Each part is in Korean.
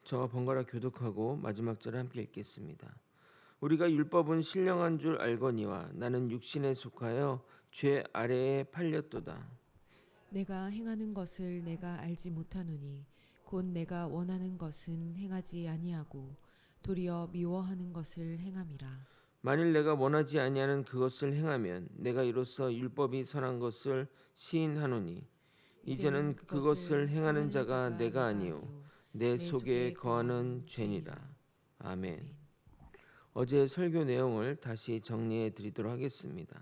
저와 번갈아 교독하고 마지막 절을 함께 읽겠습니다. 우리가 율법은 신령한 줄 알거니와 나는 육신에 속하여 죄 아래에 팔렸도다. 내가 행하는 것을 내가 알지 못하노니 곧 내가 원하는 것은 행하지 아니하고 도리어 미워하는 것을 행함이라. 만일 내가 원하지 아니하는 그것을 행하면 내가 이로써 율법이 선한 것을 시인하노니 이제는 이제는 그것을 그것을 행하는 행하는 자가 자가 내가 내가 아니요 아니요 내 내 속에 속에 거하는 거하는 죄니라. 죄니라. 아멘. 아멘. 어제 설교 내용을 다시 정리해 드리도록 하겠습니다.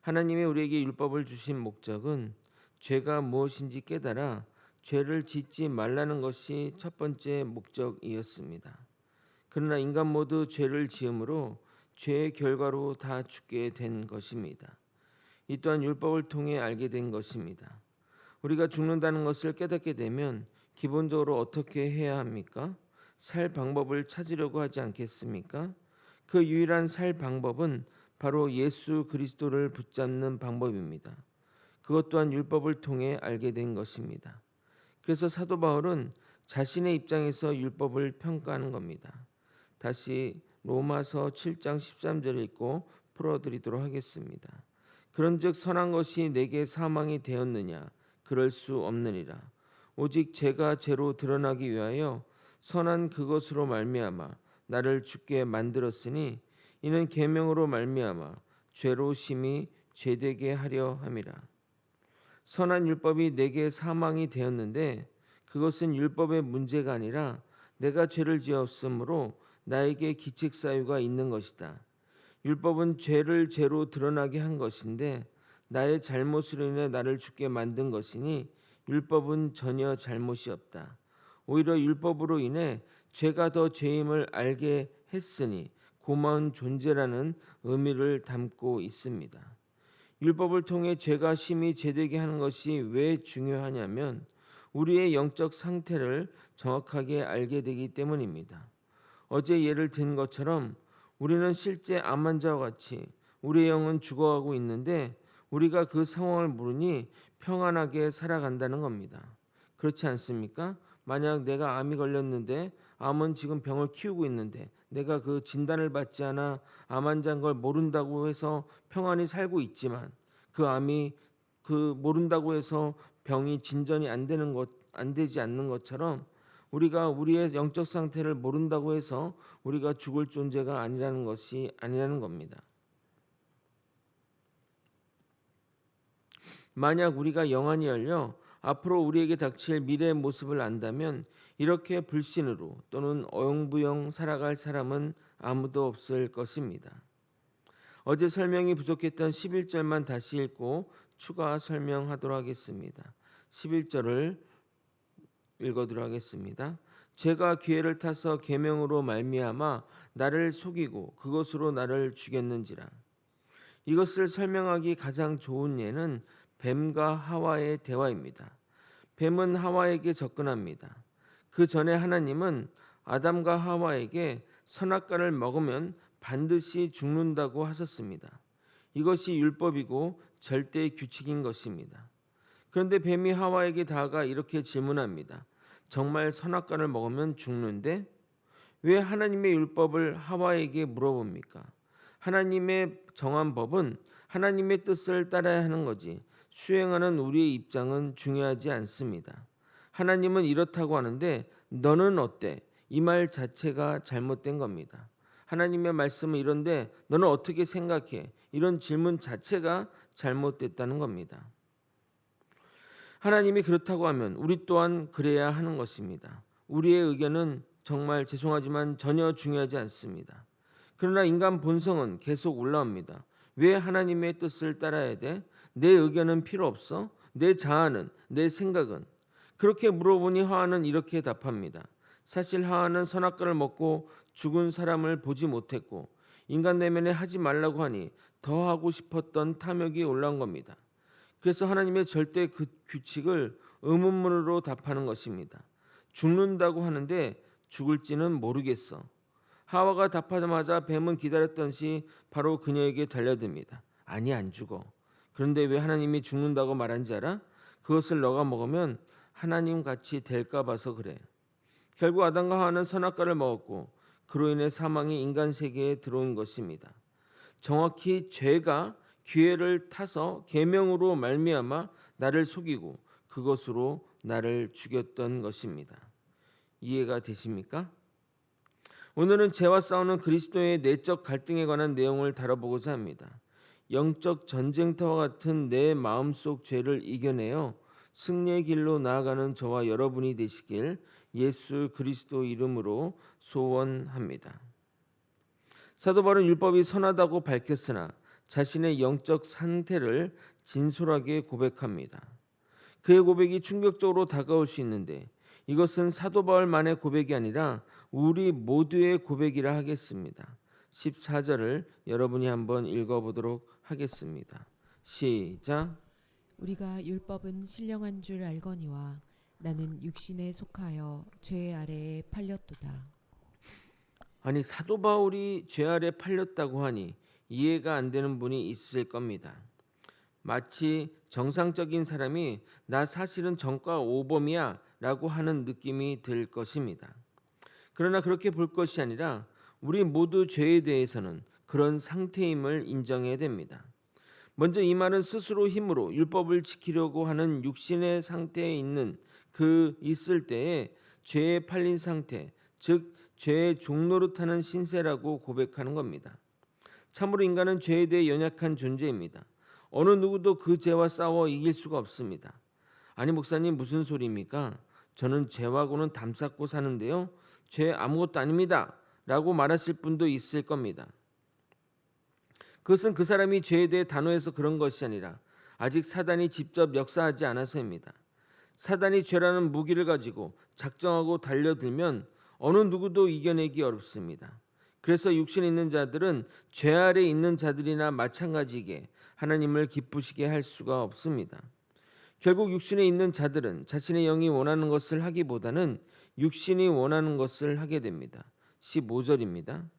하나님이 우리에게 율법을 주신 목적은 죄가 무엇인지 깨달아 죄를 짓지 말라는 것이 첫 번째 목적이었습니다. 그러나 인간 모두 죄를 지음으로 죄의 결과로 다 죽게 된 것입니다. 이 또한 율법을 통해 알게 된 것입니다. 우리가 죽는다는 것을 깨닫게 되면 기본적으로 어떻게 해야 합니까? 살 방법을 찾으려고 하지 않겠습니까? 그 유일한 살 방법은 바로 예수 그리스도를 붙잡는 방법입니다. 그것 또한 율법을 통해 알게 된 것입니다. 그래서 사도 바울은 자신의 입장에서 율법을 평가하는 겁니다. 다시 로마서 7장 13절을 읽고 풀어드리도록 하겠습니다. 그런즉 선한 것이 내게 사망이 되었느냐? 그럴 수 없느니라. 오직 죄가 죄로 드러나기 위하여 선한 그것으로 말미암아 나를 죽게 만들었으니 이는 계명으로 말미암아 죄로 심히 죄되게 하려 함이라. 선한 율법이 내게 사망이 되었는데 그것은 율법의 문제가 아니라 내가 죄를 지었으므로 나에게 기책 사유가 있는 것이다. 율법은 죄를 죄로 드러나게 한 것인데 나의 잘못으로 인해 나를 죽게 만든 것이니 율법은 전혀 잘못이 없다. 오히려 율법으로 인해 죄가 더 죄임을 알게 했으니 고마운 존재라는 의미를 담고 있습니다. 율법을 통해 죄가 심히 죄되게 하는 것이 왜 중요하냐면 우리의 영적 상태를 정확하게 알게 되기 때문입니다. 어제 예를 든 것처럼 우리는 실제 암 환자와 같이 우리의 영은 죽어가고 있는데 우리가 그 상황을 모르니 평안하게 살아간다는 겁니다. 그렇지 않습니까? 만약 내가 암이 걸렸는데 암은 지금 병을 키우고 있는데 내가 그 진단을 받지 않아 암 환자인 걸 모른다고 해서 평안히 살고 있지만 그 암이 그 모른다고 해서 병이 진전이 안 되지 않는 것처럼 우리가 우리의 영적 상태를 모른다고 해서 우리가 죽을 존재가 아니라는 것이 아니라는 겁니다. 만약 우리가 영안이 열려 앞으로 우리에게 닥칠 미래의 모습을 안다면 이렇게 불신으로 또는 어영부영 살아갈 사람은 아무도 없을 것입니다. 어제 설명이 부족했던 11절만 다시 읽고 추가 설명하도록 하겠습니다. 11절을 읽어드리도록 하겠습니다. 제가 기회를 타서 계명으로 말미암아 나를 속이고 그것으로 나를 죽였는지라. 이것을 설명하기 가장 좋은 예는 뱀과 하와의 대화입니다. 뱀은 하와에게 접근합니다. 그 전에 하나님은 아담과 하와에게 선악과를 먹으면 반드시 죽는다고 하셨습니다. 이것이 율법이고 절대의 규칙인 것입니다. 그런데 뱀이 하와에게 다가가 이렇게 질문합니다. 정말 선악과를 먹으면 죽는데 왜 하나님의 율법을 하와에게 물어봅니까? 하나님의 정한 법은 하나님의 뜻을 따라야 하는 거지 수행하는 우리의 입장은 중요하지 않습니다. 하나님은 이렇다고 하는데 너는 어때? 이 말 자체가 잘못된 겁니다. 하나님의 말씀은 이런데 너는 어떻게 생각해? 이런 질문 자체가 잘못됐다는 겁니다. 하나님이 그렇다고 하면 우리 또한 그래야 하는 것입니다. 우리의 의견은 정말 죄송하지만 전혀 중요하지 않습니다. 그러나 인간 본성은 계속 올라옵니다. 왜 하나님의 뜻을 따라야 돼? 내 의견은 필요 없어? 내 자아는, 내 생각은? 그렇게 물어보니 하와는 이렇게 답합니다. 사실 하와는 선악과를 먹고 죽은 사람을 보지 못했고 인간 내면에 하지 말라고 하니 더 하고 싶었던 탐욕이 올라온 겁니다. 그래서 하나님의 절대 그 규칙을 의문문으로 답하는 것입니다. 죽는다고 하는데 죽을지는 모르겠어. 하와가 답하자마자 뱀은 기다렸던 시 바로 그녀에게 달려듭니다. 아니 안 죽어. 그런데 왜 하나님이 죽는다고 말한지 알아? 그것을 너가 먹으면 하나님 같이 될까 봐서 그래. 결국 아담과 하와는 선악과를 먹었고 그로 인해 사망이 인간 세계에 들어온 것입니다. 정확히 죄가 기회를 타서 계명으로 말미암아 나를 속이고 그것으로 나를 죽였던 것입니다. 이해가 되십니까? 오늘은 죄와 싸우는 그리스도의 내적 갈등에 관한 내용을 다뤄보고자 합니다. 영적 전쟁터와 같은 내 마음속 죄를 이겨내어 승리의 길로 나아가는 저와 여러분이 되시길 예수 그리스도 이름으로 소원합니다. 사도 바울은 율법이 선하다고 밝혔으나 자신의 영적 상태를 진솔하게 고백합니다. 그의 고백이 충격적으로 다가올 수 있는데 이것은 사도 바울만의 고백이 아니라 우리 모두의 고백이라 하겠습니다. 14절을 여러분이 한번 읽어보도록 하겠습니다. 시작. 우리가 율법은 신령한 줄 알거니와 나는 육신에 속하여 죄 아래에 팔렸도다. 아니 사도 바울이 죄 아래 팔렸다고 하니 이해가 안 되는 분이 있을 겁니다. 마치 정상적인 사람이 나 사실은 전과 오범이야 라고 하는 느낌이 들 것입니다. 그러나 그렇게 볼 것이 아니라 우리 모두 죄에 대해서는 그런 상태임을 인정해야 됩니다. 먼저 이 말은 스스로 힘으로 율법을 지키려고 하는 육신의 상태에 있을 때에 죄에 팔린 상태, 즉 죄의 종노릇하는 신세라고 고백하는 겁니다. 참으로 인간은 죄에 대해 연약한 존재입니다. 어느 누구도 그 죄와 싸워 이길 수가 없습니다. 아니 목사님 무슨 소리입니까? 저는 죄하고는 담쌓고 사는데요. 죄 아무것도 아닙니다. 라고 말하실 분도 있을 겁니다. 그것은 그 사람이 죄에 대해 단호해서 그런 것이 아니라 아직 사단이 직접 역사하지 않아서입니다. 사단이 죄라는 무기를 가지고 작정하고 달려들면 어느 누구도 이겨내기 어렵습니다. 그래서 육신에 있는 자들은 죄 아래 있는 자들이나 마찬가지게 하나님을 기쁘시게 할 수가 없습니다. 결국 육신에 있는 자들은 자신의 영이 원하는 것을 하기보다는 육신이 원하는 것을 하게 됩니다. 15절입니다.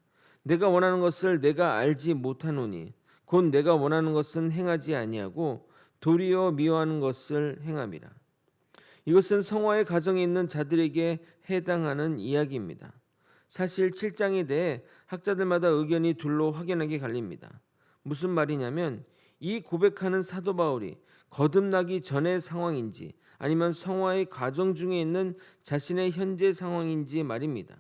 내가 원하는 것을 내가 알지 못하노니 곧 내가 원하는 것은 행하지 아니하고 도리어 미워하는 것을 행함이라. 이것은 성화의 가정에 있는 자들에게 해당하는 이야기입니다. 사실 7장에 대해 학자들마다 의견이 둘로 확연하게 갈립니다. 무슨 말이냐면 이 고백하는 사도 바울이 거듭나기 전의 상황인지 아니면 성화의 과정 중에 있는 자신의 현재 상황인지 말입니다.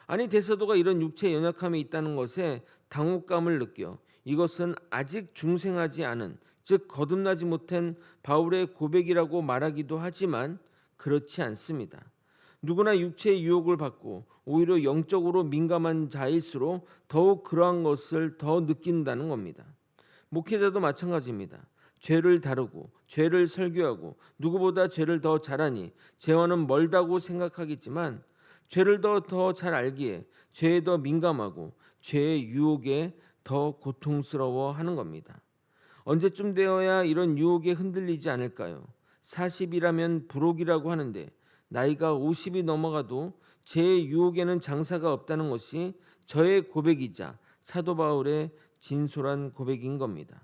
아니 대사도가 이런 육체 연약함이 있다는 것에 당혹감을 느껴 이것은 아직 중생하지 않은 즉 거듭나지 못한 바울의 고백이라고 말하기도 하지만 그렇지 않습니다. 누구나 육체의 유혹을 받고 오히려 영적으로 민감한 자일수록 더욱 그러한 것을 더 느낀다는 겁니다. 목회자도 마찬가지입니다. 죄를 다루고 죄를 설교하고 누구보다 죄를 더 잘하니 죄와는 멀다고 생각하겠지만 죄를 더 잘 알기에 죄에 더 민감하고 죄의 유혹에 더 고통스러워하는 겁니다. 언제쯤 되어야 이런 유혹에 흔들리지 않을까요? 40이라면 불혹이라고 하는데 나이가 50이 넘어가도 죄의 유혹에는 장사가 없다는 것이 저의 고백이자 사도 바울의 진솔한 고백인 겁니다.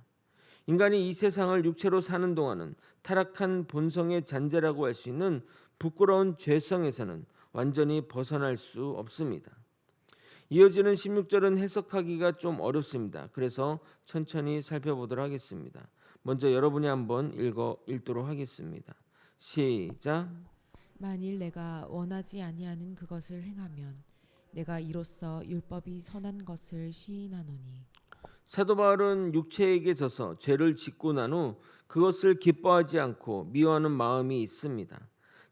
인간이 이 세상을 육체로 사는 동안은 타락한 본성의 잔재라고 할 수 있는 부끄러운 죄성에서는 완전히 벗어날 수 없습니다. 이어지는 16절은 해석하기가 좀 어렵습니다. 그래서 천천히 살펴보도록 하겠습니다. 먼저 여러분이 한번 읽도록 하겠습니다. 시작. 만일 내가 원하지 아니하는 그것을 행하면 내가 이로써 율법이 선한 것을 시인하노니. 사도 바울은 육체에게 져서 죄를 짓고 난 후 그것을 기뻐하지 않고 미워하는 마음이 있습니다.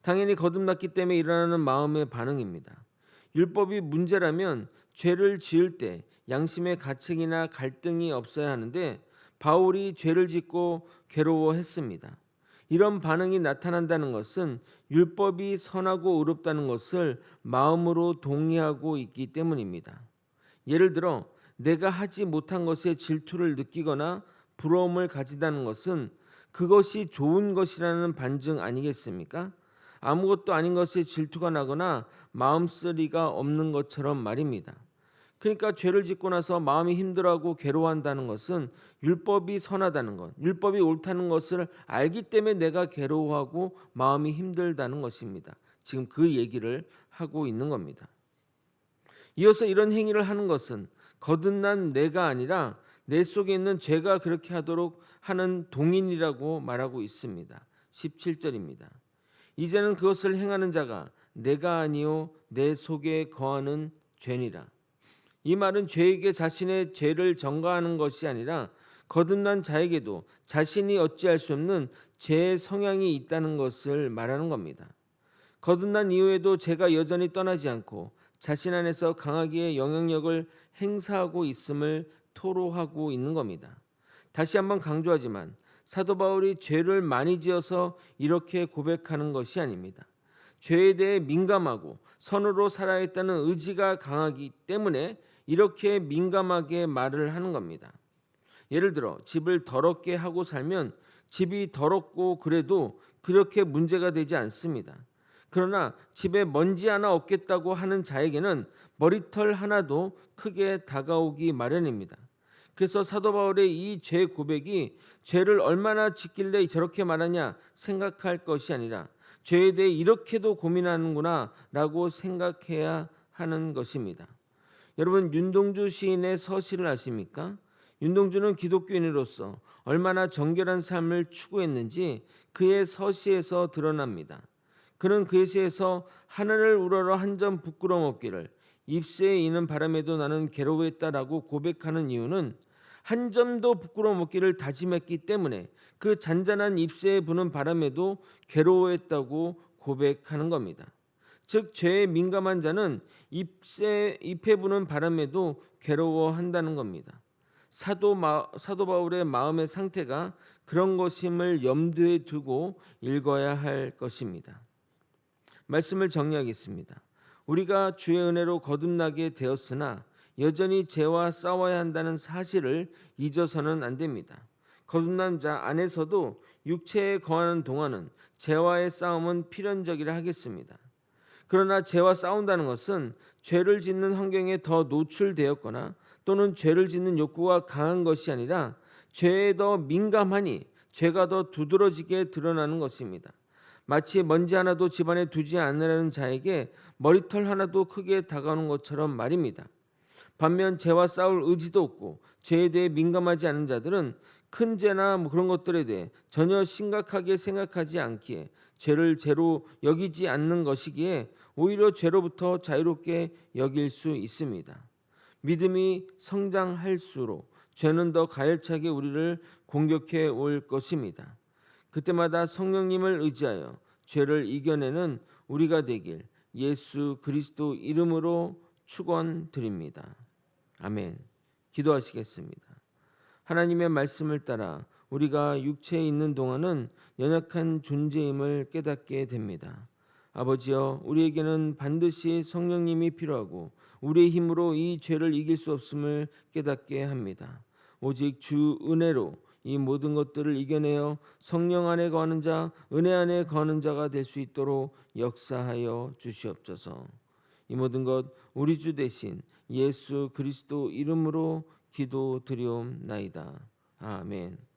당연히 거듭났기 때문에 일어나는 마음의 반응입니다. 율법이 문제라면 죄를 지을 때 양심의 가책이나 갈등이 없어야 하는데 바울이 죄를 짓고 괴로워했습니다. 이런 반응이 나타난다는 것은 율법이 선하고 의롭다는 것을 마음으로 동의하고 있기 때문입니다. 예를 들어 내가 하지 못한 것에 질투를 느끼거나 부러움을 가지다는 것은 그것이 좋은 것이라는 반증 아니겠습니까? 아무것도 아닌 것에 질투가 나거나 마음쓰리가 없는 것처럼 말입니다. 그러니까 죄를 짓고 나서 마음이 힘들어하고 괴로워한다는 것은 율법이 선하다는 것, 율법이 옳다는 것을 알기 때문에 내가 괴로워하고 마음이 힘들다는 것입니다. 지금 그 얘기를 하고 있는 겁니다. 이어서 이런 행위를 하는 것은 거듭난 내가 아니라 내 속에 있는 죄가 그렇게 하도록 하는 동인이라고 말하고 있습니다. 17절입니다. 이제는 그것을 행하는 자가 내가 아니요 내 속에 거하는 죄니라. 이 말은 죄에게 자신의 죄를 전가하는 것이 아니라 거듭난 자에게도 자신이 어찌할 수 없는 죄의 성향이 있다는 것을 말하는 겁니다. 거듭난 이후에도 죄가 여전히 떠나지 않고 자신 안에서 강하게 영향력을 행사하고 있음을 토로하고 있는 겁니다. 다시 한번 강조하지만 사도 바울이 죄를 많이 지어서 이렇게 고백하는 것이 아닙니다. 죄에 대해 민감하고 선으로 살아야 했다는 의지가 강하기 때문에 이렇게 민감하게 말을 하는 겁니다. 예를 들어 집을 더럽게 하고 살면 집이 더럽고 그래도 그렇게 문제가 되지 않습니다. 그러나 집에 먼지 하나 없겠다고 하는 자에게는 머리털 하나도 크게 다가오기 마련입니다. 그래서 사도 바울의 이 죄 고백이 죄를 얼마나 짓길래 저렇게 말하냐 생각할 것이 아니라 죄에 대해 이렇게도 고민하는구나 라고 생각해야 하는 것입니다. 여러분, 윤동주 시인의 서시를 아십니까? 윤동주는 기독교인으로서 얼마나 정결한 삶을 추구했는지 그의 서시에서 드러납니다. 그는 그의 시에서 하늘을 우러러 한 점 부끄러움 없기를 입새에 이는 바람에도 나는 괴로워했다라고 고백하는 이유는 한 점도 부끄러움 없기를 다짐했기 때문에 그 잔잔한 입새에 부는 바람에도 괴로워했다고 고백하는 겁니다. 즉 죄에 민감한 자는 잎에 부는 바람에도 괴로워한다는 겁니다. 사도 바울의 마음의 상태가 그런 것임을 염두에 두고 읽어야 할 것입니다. 말씀을 정리하겠습니다. 우리가 주의 은혜로 거듭나게 되었으나 여전히 죄와 싸워야 한다는 사실을 잊어서는 안 됩니다. 거듭난 자 안에서도 육체에 거하는 동안은 죄와의 싸움은 필연적이라 하겠습니다. 그러나 죄와 싸운다는 것은 죄를 짓는 환경에 더 노출되었거나 또는 죄를 짓는 욕구가 강한 것이 아니라 죄에 더 민감하니 죄가 더 두드러지게 드러나는 것입니다. 마치 먼지 하나도 집안에 두지 않으려는 자에게 머리털 하나도 크게 다가오는 것처럼 말입니다. 반면 죄와 싸울 의지도 없고 죄에 대해 민감하지 않은 자들은 큰 죄나 그런 것들에 대해 전혀 심각하게 생각하지 않기에 죄를 죄로 여기지 않는 것이기에 오히려 죄로부터 자유롭게 여길 수 있습니다. 믿음이 성장할수록 죄는 더 가열차게 우리를 공격해 올 것입니다. 그때마다 성령님을 의지하여 죄를 이겨내는 우리가 되길 예수 그리스도 이름으로 축원드립니다. 아멘. 기도하시겠습니다. 하나님의 말씀을 따라 우리가 육체에 있는 동안은 연약한 존재임을 깨닫게 됩니다. 아버지여, 우리에게는 반드시 성령님이 필요하고 우리의 힘으로 이 죄를 이길 수 없음을 깨닫게 합니다. 오직 주 은혜로 이 모든 것들을 이겨내어 성령 안에 거하는 자, 은혜 안에 거하는 자가 될 수 있도록 역사하여 주시옵소서. 이 모든 것 우리 주 대신 예수 그리스도 이름으로 기도드리옵나이다. 아멘.